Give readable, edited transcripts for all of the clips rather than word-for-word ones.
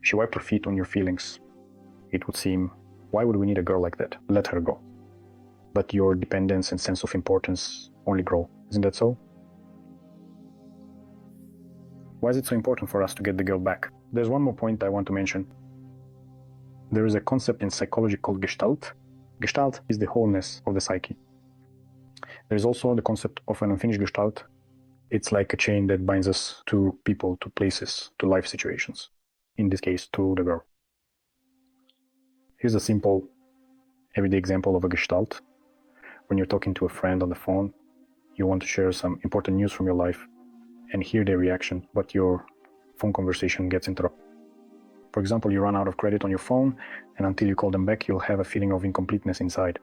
She wiped her feet on your feelings. It would seem, why would we need a girl like that? Let her go. But your dependence and sense of importance only grow. Isn't that so? Why is it so important for us to get the girl back? There's one more point I want to mention. There is a concept in psychology called Gestalt. Gestalt is the wholeness of the psyche. There is also the concept of an unfinished Gestalt. It's like a chain that binds us to people, to places, to life situations. In this case, to the girl. Here's a simple, everyday example of a Gestalt. When you're talking to a friend on the phone, you want to share some important news from your life and hear their reaction, but your phone conversation gets interrupted. For example, you run out of credit on your phone, and until you call them back, you'll have a feeling of incompleteness inside.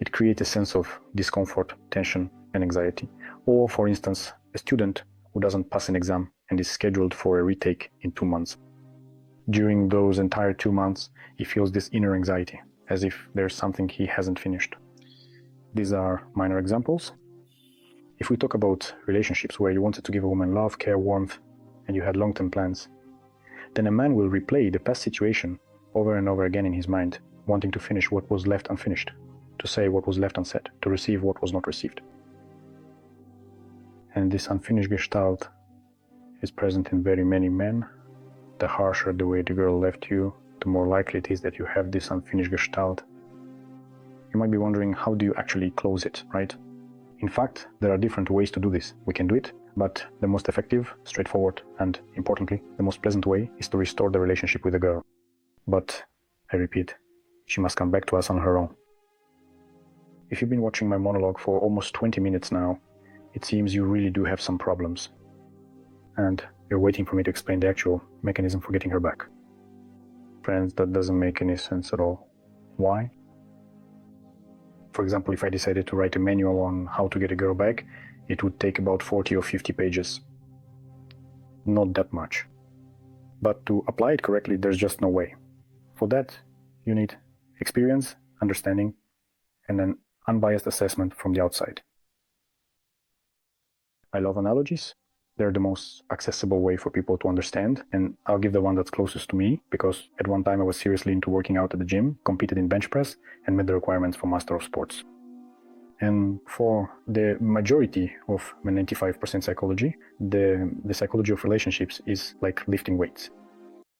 It creates a sense of discomfort, tension, and anxiety. Or, for instance, a student who doesn't pass an exam and is scheduled for a retake in 2 months. During those entire 2 months, he feels this inner anxiety, as if there's something he hasn't finished. These are minor examples. If we talk about relationships where you wanted to give a woman love, care, warmth, and you had long-term plans, then a man will replay the past situation over and over again in his mind, wanting to finish what was left unfinished, to say what was left unsaid, to receive what was not received. And this unfinished gestalt is present in very many men. The harsher the way the girl left you, the more likely it is that you have this unfinished gestalt. You might be wondering, how do you actually close it, right? In fact, there are different ways to do this. We can do it, but the most effective, straightforward, and importantly, the most pleasant way is to restore the relationship with the girl. But, I repeat, she must come back to us on her own. If you've been watching my monologue for almost 20 minutes now, it seems you really do have some problems. And you're waiting for me to explain the actual mechanism for getting her back. Friends, that doesn't make any sense at all. Why? For example, if I decided to write a manual on how to get a girl back, it would take about 40 or 50 pages. Not that much. But to apply it correctly, there's just no way. For that, you need experience, understanding, and an unbiased assessment from the outside. I love analogies. They're the most accessible way for people to understand, and I'll give the one that's closest to me, because at one time I was seriously into working out at the gym, competed in bench press, and met the requirements for Master of Sports. And for the majority of the 95% psychology, the psychology of relationships is like lifting weights.